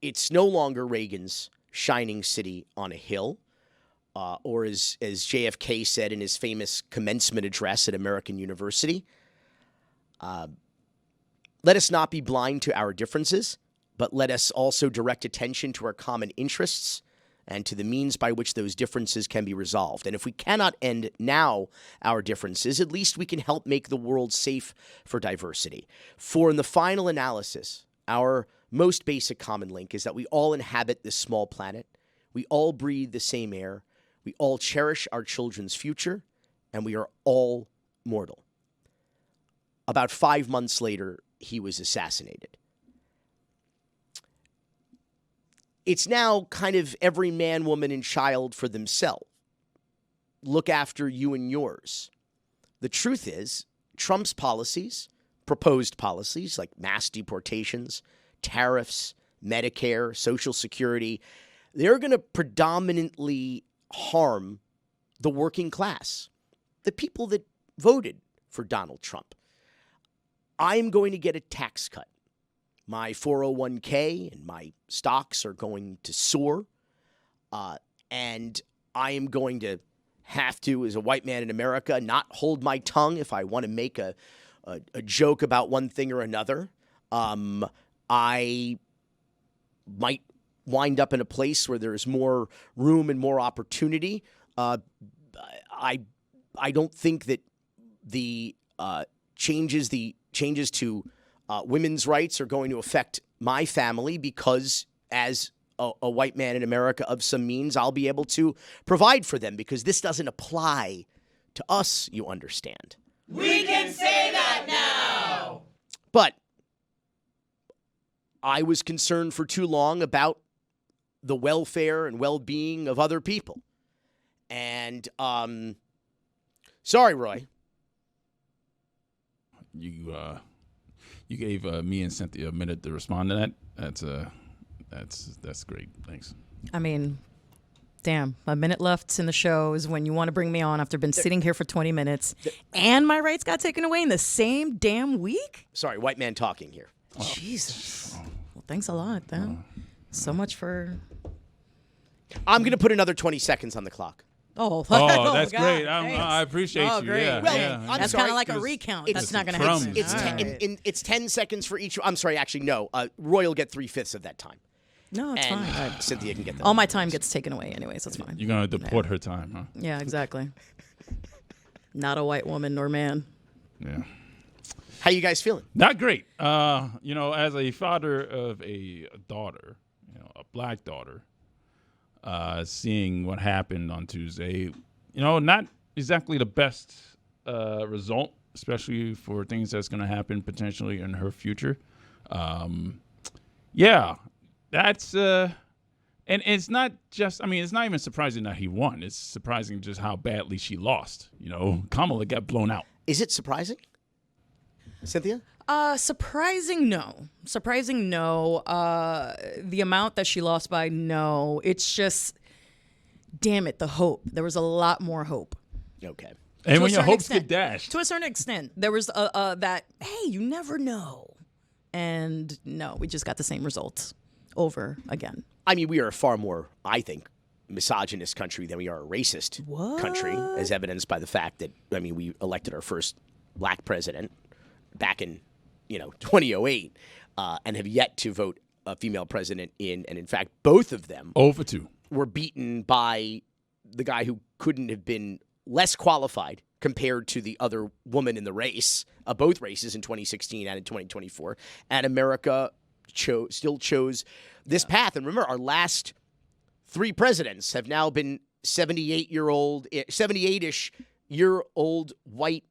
It's no longer Reagan's shining city on a hill, or as JFK said in his famous commencement address at American University, let us not be blind to our differences, but let us also direct attention to our common interests and to the means by which those differences can be resolved. And if we cannot end now our differences, at least we can help make the world safe for diversity. For in the final analysis, our most basic common link is that we all inhabit this small planet. We all breathe the same air. We all cherish our children's future, and we are all mortal. About 5 months later, he was assassinated. It's now kind of every man, woman, and child for themselves. Look after you and yours. The truth is, Trump's policies, proposed policies like mass deportations, tariffs, Medicare, Social Security, they're going to predominantly harm the working class, the people that voted for Donald Trump. I'm going to get a tax cut. My 401k and my stocks are going to soar. And I am going to have to, as a white man in America, not hold my tongue if I want to make a joke about one thing or another. I might wind up in a place where there's more room and more opportunity. I don't think that the changes to women's rights are going to affect my family because as a white man in America of some means, I'll be able to provide for them because this doesn't apply to us, you understand. We can say that now. But I was concerned for too long about the welfare and well-being of other people. And sorry, Roy. You gave me and Cynthia a minute to respond to that. That's great. Thanks. I mean, damn, a minute left in the show is when you want to bring me on after I've been sitting here for 20 minutes and my rights got taken away in the same damn week? Sorry, white man talking here. Jesus. Well, thanks a lot, then. So much for... I'm going to put another 20 seconds on the clock. Oh, that's God, great. I appreciate you. Great. Yeah, Well, yeah. I'm That's sorry. kind of like a recount. That's not going to Trump. happen. It's 10 seconds for each. I'm sorry, actually, no. Roy will get 3/5 of that time. No, it's And fine. Cynthia can get that. All my time gets taken away anyways. That's fine. You're going to deport her time, huh? Yeah, exactly. Not a white woman nor man. Yeah. How you guys feeling? Not great. As a father of a daughter, a black daughter, seeing what happened on Tuesday, not exactly the best result, especially for things that's going to happen potentially in her future. That's and it's not just. I mean, it's not even surprising that he won. It's surprising just how badly she lost. Kamala got blown out. Is it surprising, Cynthia? Surprising, no. Surprising, no. The amount that she lost by, no. It's just, damn it, the hope. There was a lot more hope. Okay. And To when a your certain hopes extent. get dashed. To a certain extent, there was that, hey, you never know. And no, we just got the same results over again. I mean, we are a far more, I think, misogynist country than we are a racist country, as evidenced by the fact that, I mean, we elected our first black president back in, 2008, and have yet to vote a female president in. And in fact, both of them Over 2. were beaten by the guy who couldn't have been less qualified compared to the other woman in the race, both races in 2016 and in 2024. And America still chose this path. And remember, our last 3 presidents have now been 78-ish year old white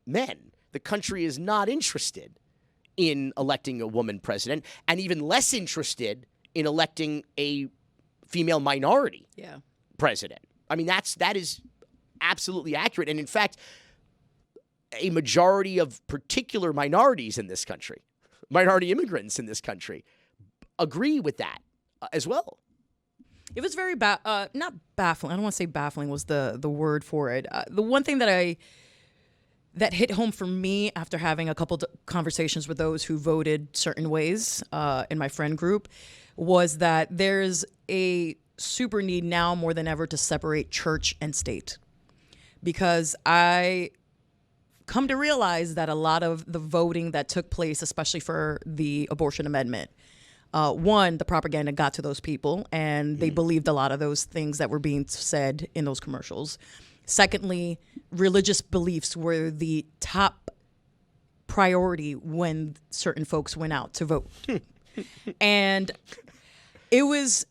men. The country is not interested in electing a woman president, and even less interested in electing a female minority president. I mean, that is absolutely accurate. And in fact, a majority of particular minorities in this country, minority immigrants in this country, agree with that as well. It was very not baffling. I don't want to say baffling was the word for it. The one thing that hit home for me after having a couple conversations with those who voted certain ways in my friend group was that there's a super need now more than ever to separate church and state. Because I come to realize that a lot of the voting that took place, especially for the abortion amendment, one, the propaganda got to those people and they believed a lot of those things that were being said in those commercials. Secondly, religious beliefs were the top priority when certain folks went out to vote. And it was...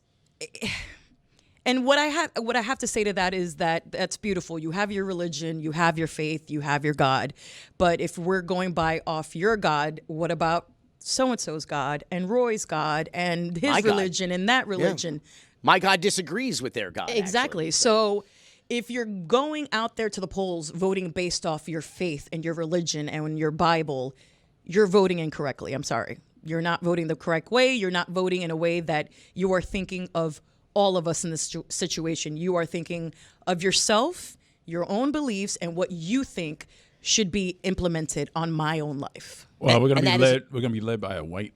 And what I have to say to that is that that's beautiful. You have your religion, you have your faith, you have your God. But if we're going by off your God, what about so-and-so's God and Roy's God and his religion and that religion? Yeah. My God disagrees with their God. Exactly. Actually. So if you're going out there to the polls voting based off your faith and your religion and your Bible, you're voting incorrectly. I'm sorry. You're not voting the correct way. You're not voting in a way that you are thinking of all of us in this situation. You are thinking of yourself, your own beliefs, and what you think should be implemented on my own life. Well, we're going to be led by a white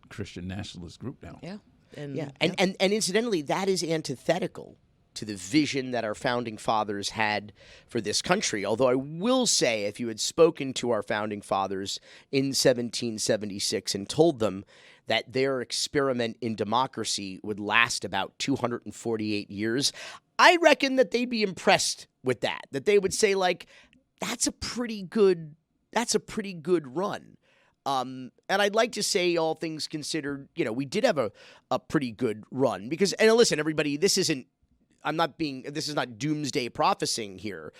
Christian nationalist group now. Yeah. And incidentally, that is antithetical to the vision that our founding fathers had for this country. Although I will say, if you had spoken to our founding fathers in 1776 and told them that their experiment in democracy would last about 248 years, I reckon that they'd be impressed with that. That they would say, like, that's a pretty good run. And I'd like to say, all things considered, we did have a pretty good run. Because, and listen, everybody, this is not doomsday prophesying here.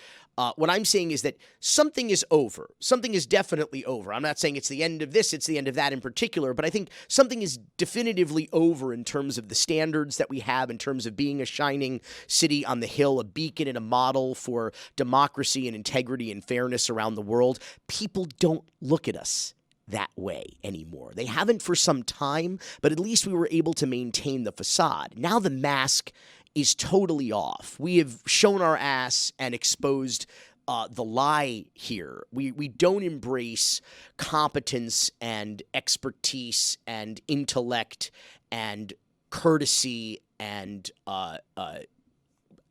What I'm saying is that something is over. Something is definitely over. I'm not saying it's the end of this, it's the end of that in particular, but I think something is definitively over in terms of the standards that we have, in terms of being a shining city on the hill, a beacon and a model for democracy and integrity and fairness around the world. People don't look at us that way anymore. They haven't for some time, but at least we were able to maintain the facade. Now the mask is totally off. We have shown our ass and exposed the lie here. We don't embrace competence and expertise and intellect and courtesy and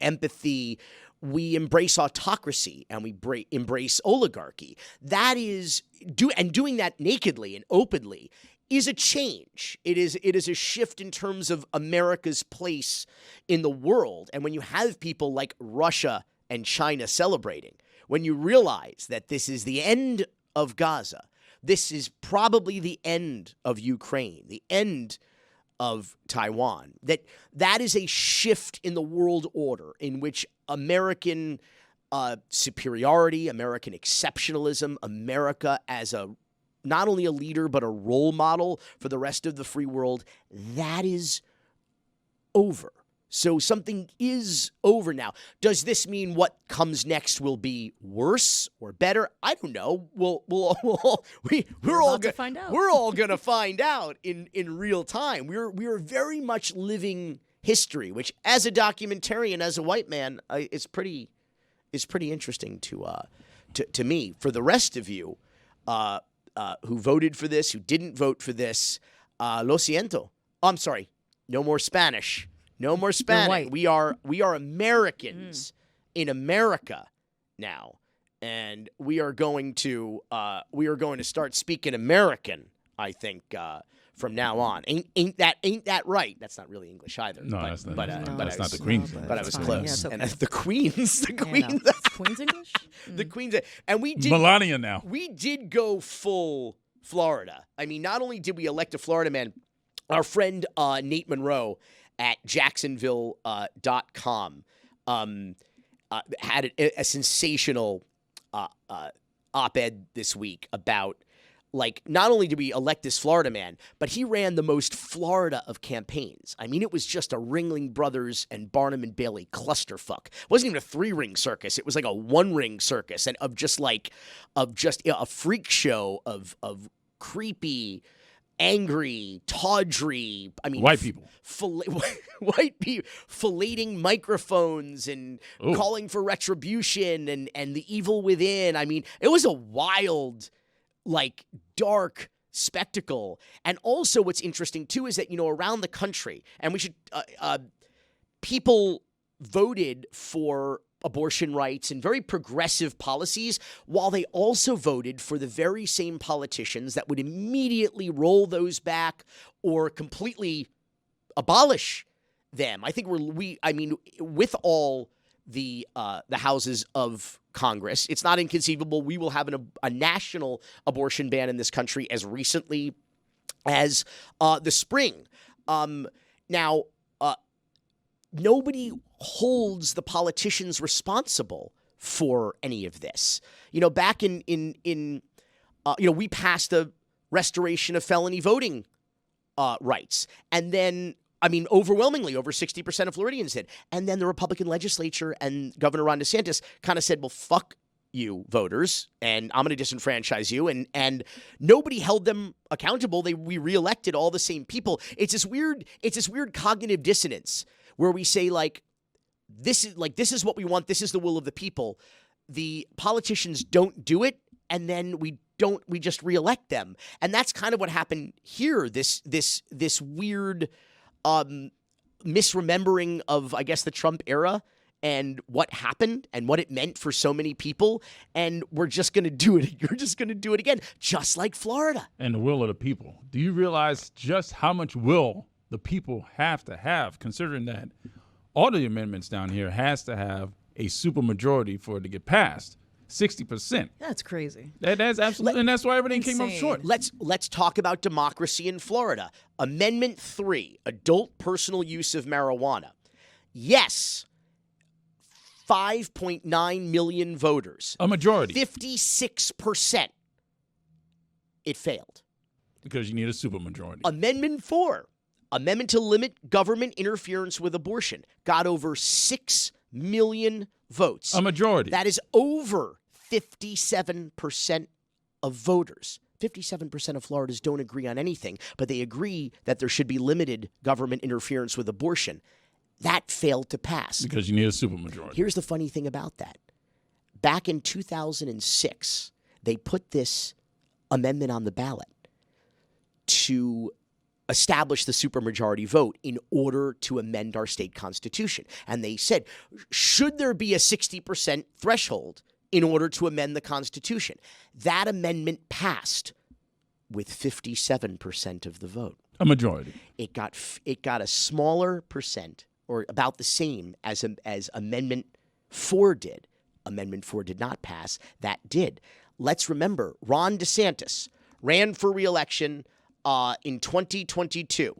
empathy. We embrace autocracy and we embrace oligarchy. That is doing that nakedly and openly is a change. It is a shift in terms of America's place in the world. And when you have people like Russia and China celebrating, when you realize that this is the end of Gaza, this is probably the end of Ukraine, the end of Taiwan, that is a shift in the world order in which American superiority, American exceptionalism, America as not only a leader, but a role model for the rest of the free world, that is over. So something is over now. Does this mean what comes next will be worse or better? I don't know. We're all going to find out. We're all going to find out in real time. We're very much living history, which as a documentarian, as a white man, is pretty pretty interesting to me. For the rest of you who voted for this, who didn't vote for this, lo siento. Oh, I'm sorry. No more Spanish. No more Spanish. We are Americans in America now, and we are going to start speaking American, I think, from now on. Ain't that right? That's not really English either. No, that's not. That's not the Queen's. Queen's. But I was fine. close. Yeah, okay. And the Queen's. Queen's English? The Queen's. And we did. Melania now. We did go full Florida. I mean, not only did we elect a Florida man, our friend Nate Monroe at Jacksonville.com had a sensational op-ed this week about, like, not only did we elect this Florida man, but he ran the most Florida of campaigns. I mean, it was just a Ringling Brothers and Barnum and Bailey clusterfuck. It wasn't even a 3-ring circus. It was like a 1-ring circus, and of just a freak show of creepy, angry, tawdry, I mean, white people. White people filleting microphones and calling for retribution and the evil within. I mean, it was a wild, like, dark spectacle. And also what's interesting, too, is that, around the country, and we should, people voted for abortion rights and very progressive policies, while they also voted for the very same politicians that would immediately roll those back or completely abolish them. I think with all the houses of Congress, it's not inconceivable we will have a national abortion ban in this country as recently as the spring. Now, nobody holds the politicians responsible for any of this. Back in we passed a restoration of felony voting rights, and then, overwhelmingly, over 60% of Floridians did. And then the Republican legislature and Governor Ron DeSantis kind of said, well, fuck you, voters, and I'm going to disenfranchise you. And nobody held them accountable. We reelected all the same people. It's this weird cognitive dissonance where we say, this is what we want. This is the will of the people. The politicians don't do it, and then we just reelect them. And that's kind of what happened here. This weird misremembering of, I guess, the Trump era and what happened and what it meant for so many people. And we're just going to do it. You're just going to do it again, just like Florida. And the will of the people. Do you realize just how much will the people have to have, considering that all the amendments down here has to have a supermajority for it to get passed? 60%. That's crazy. That's absolutely, and that's why everything came up short. Let's talk about democracy in Florida. Amendment 3, adult personal use of marijuana. Yes, 5.9 million voters. A majority. 56%. It failed. Because you need a supermajority. Amendment 4, amendment to limit government interference with abortion, got over 6 million votes. A majority. That is over 57% of voters. 57% of Floridians don't agree on anything, but they agree that there should be limited government interference with abortion. That failed to pass. Because you need a supermajority. Here's the funny thing about that. Back in 2006, they put this amendment on the ballot to establish the supermajority vote in order to amend our state constitution. And they said, should there be a 60% threshold in order to amend the Constitution? That amendment passed with 57% of the vote. A majority. It got a smaller percent, or about the same as Amendment 4 did. Amendment 4 did not pass. That did. Let's remember, Ron DeSantis ran for re-election in 2022.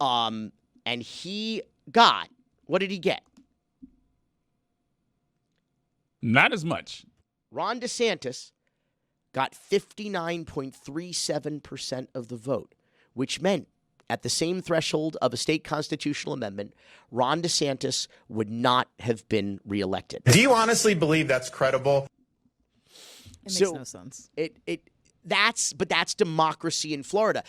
And he got, what did he get? Not as much. Ron DeSantis got 59.37% of the vote, which meant at the same threshold of a state constitutional amendment, Ron DeSantis would not have been reelected. Do you honestly believe that's credible? It makes no sense. That's democracy in Florida.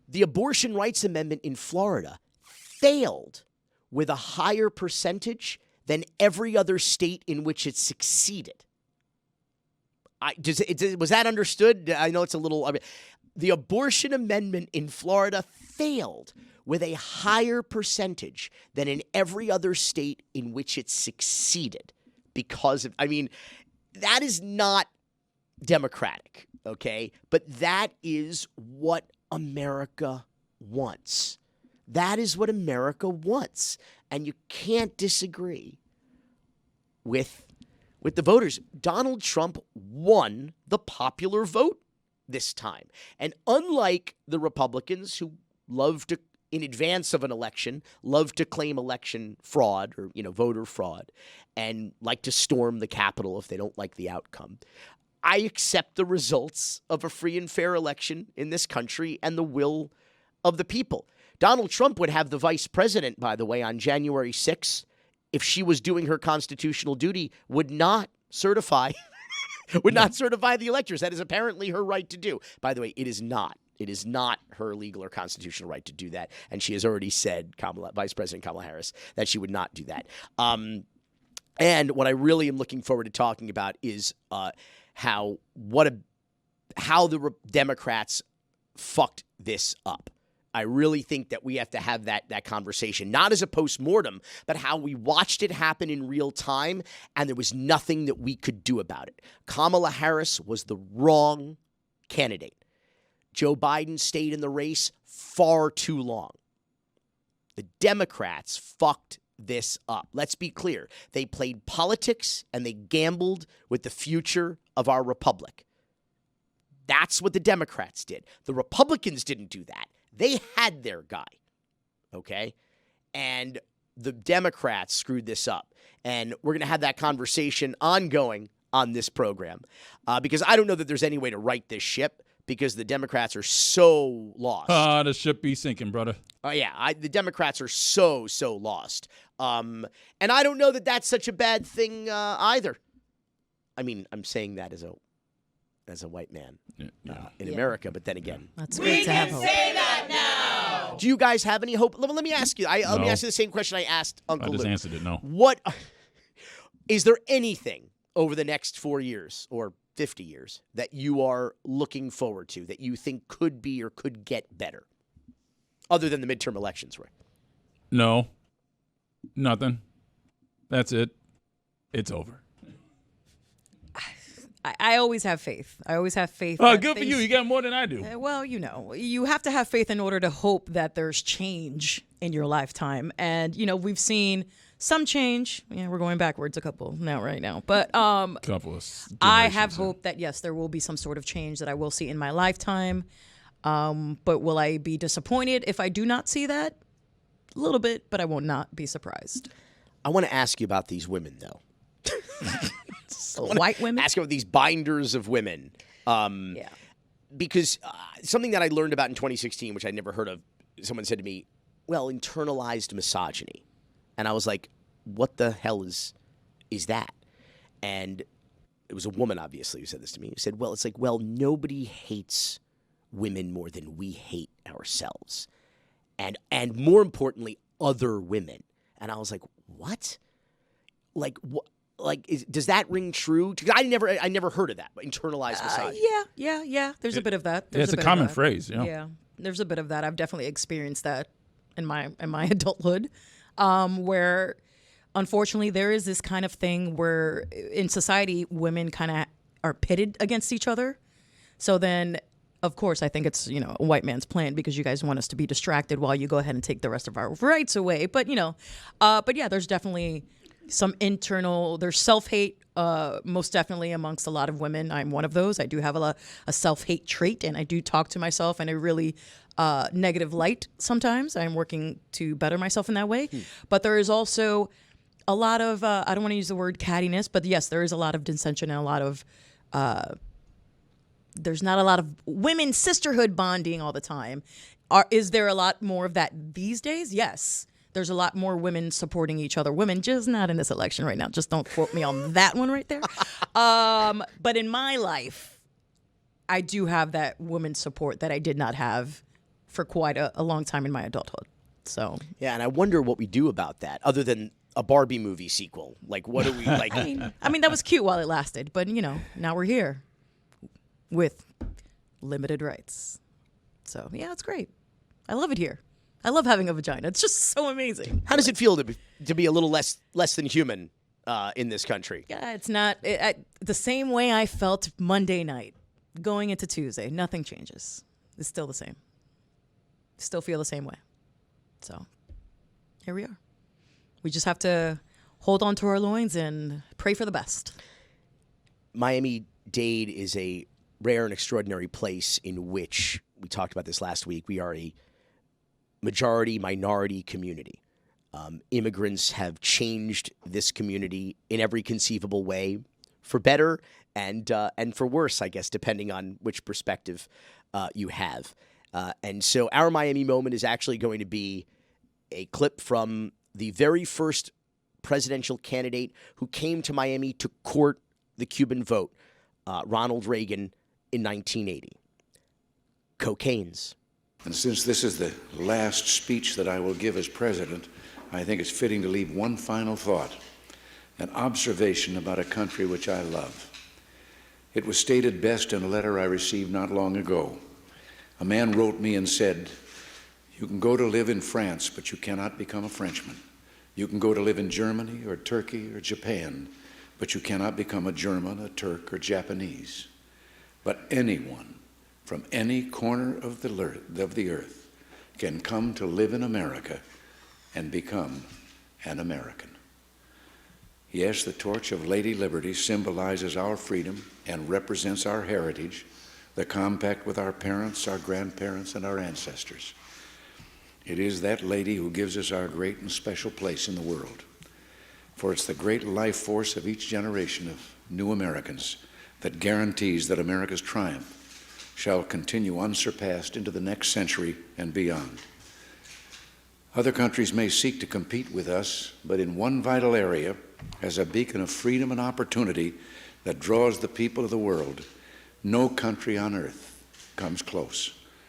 The abortion rights amendment in Florida failed with a higher percentage than every other state in which it succeeded. Was that understood? I know it's a little. The abortion amendment in Florida failed with a higher percentage than in every other state in which it succeeded because of, that is not democratic, okay? But that is what America wants. That is what America wants. And you can't disagree with the voters. Donald Trump won the popular vote this time. And unlike the Republicans who love to, in advance of an election, love to claim election fraud or, voter fraud and like to storm the Capitol if they don't like the outcome, I accept the results of a free and fair election in this country and the will of the people. Donald Trump would have the vice president, by the way, on January 6th, if she was doing her constitutional duty, would not certify the electors. That is apparently her right to do. By the way, it is not. It is not her legal or constitutional right to do that. And she has already said, Vice President Kamala Harris, that she would not do that. And what I really am looking forward to talking about is how the Democrats fucked this up. I really think that we have to have that conversation, not as a postmortem, but how we watched it happen in real time, and there was nothing that we could do about it. Kamala Harris was the wrong candidate. Joe Biden stayed in the race far too long. The Democrats fucked this up. Let's be clear. They played politics, and they gambled with the future of our republic. That's what the Democrats did. The Republicans didn't do that. They had their guy, okay? And the Democrats screwed this up. And we're going to have that conversation ongoing on this program because I don't know that there's any way to right this ship because the Democrats are so lost. The ship be sinking, brother. Oh, yeah. The Democrats are so lost. And I don't know that that's such a bad thing either. I'm saying that as a white man in America, but then again, that's great to have hope. We can say that now. Do you guys have any hope? Let me ask you. Let me ask you the same question I asked Uncle Luke. I just answered it. No. What is there anything over the next 4 years or 50 years that you are looking forward to that you think could be or could get better, other than the midterm elections, right? No. Nothing. That's it. It's over. I always have faith. I always have faith. Oh, good for you. You got more than I do. Well, you have to have faith in order to hope that there's change in your lifetime. And, we've seen some change. Yeah, we're going backwards a couple right now. But I have hope that, yes, there will be some sort of change that I will see in my lifetime. But will I be disappointed if I do not see that? A little bit, but I will not be surprised. I want to ask you about these women, though. White women? Ask about these binders of women. Because something that I learned about in 2016, which I'd never heard of, someone said to me, well, internalized misogyny. And I was like, what the hell is that? And it was a woman, obviously, who said this to me. Who said, well, it's like, nobody hates women more than we hate ourselves. And more importantly, other women. And I was like, what? Like, what? Does that ring true? Because I never heard of that. Internalized misogyny. Yeah. There's a bit of that. It's a common phrase. Yeah, there's a bit of that. I've definitely experienced that in my adulthood, where unfortunately there is this kind of thing where in society women kind of are pitted against each other. So then, of course, I think it's a white man's plan because you guys want us to be distracted while you go ahead and take the rest of our rights away. But yeah, there's definitely some there's self-hate, most definitely amongst a lot of women. I'm one of those. I do have a self-hate trait, and I do talk to myself in a really negative light sometimes. I'm working to better myself in that way. But there is also a lot of, I don't want to use the word cattiness, but yes, there is a lot of dissension and a lot of, there's not a lot of women sisterhood bonding all the time. Is there a lot more of that these days? Yes. There's a lot more women supporting each other. Women, just not in this election right now. Just don't quote me on that one right there. But in my life, I do have that woman support that I did not have for quite a long time in my adulthood. So yeah, and I wonder what we do about that, other than a Barbie movie sequel. Like, what do we like? I mean, that was cute while it lasted, but now we're here with limited rights. So yeah, it's great. I love it here. I love having a vagina. It's just so amazing. How does it feel to be a little less than human in this country? Yeah, it's not the same way I felt Monday night going into Tuesday. Nothing changes. It's still the same. Still feel the same way. So here we are. We just have to hold on to our loins and pray for the best. Miami-Dade is a rare and extraordinary place in which, we talked about this last week, we are a majority-minority community. Immigrants have changed this community in every conceivable way, for better and for worse, I guess, depending on which perspective you have. And so our Miami moment is actually going to be a clip from the very first presidential candidate who came to Miami to court the Cuban vote, Ronald Reagan, in 1980. Cocaine's. And since this is the last speech that I will give as president, I think it's fitting to leave one final thought, an observation about a country which I love. It was stated best in a letter I received not long ago. A man wrote me and said, "You can go to live in France, but you cannot become a Frenchman. You can go to live in Germany or Turkey or Japan, but you cannot become a German, a Turk, or Japanese. But anyone from any corner of the earth can come to live in America and become an American." Yes, the torch of Lady Liberty symbolizes our freedom and represents our heritage, the compact with our parents, our grandparents, and our ancestors. It is that lady who gives us our great and special place in the world. For it's the great life force of each generation of new Americans that guarantees that America's triumph shall continue unsurpassed into the next century and beyond. Other countries may seek to compete with us, but in one vital area, as a beacon of freedom and opportunity that draws the people of the world, no country on earth comes close.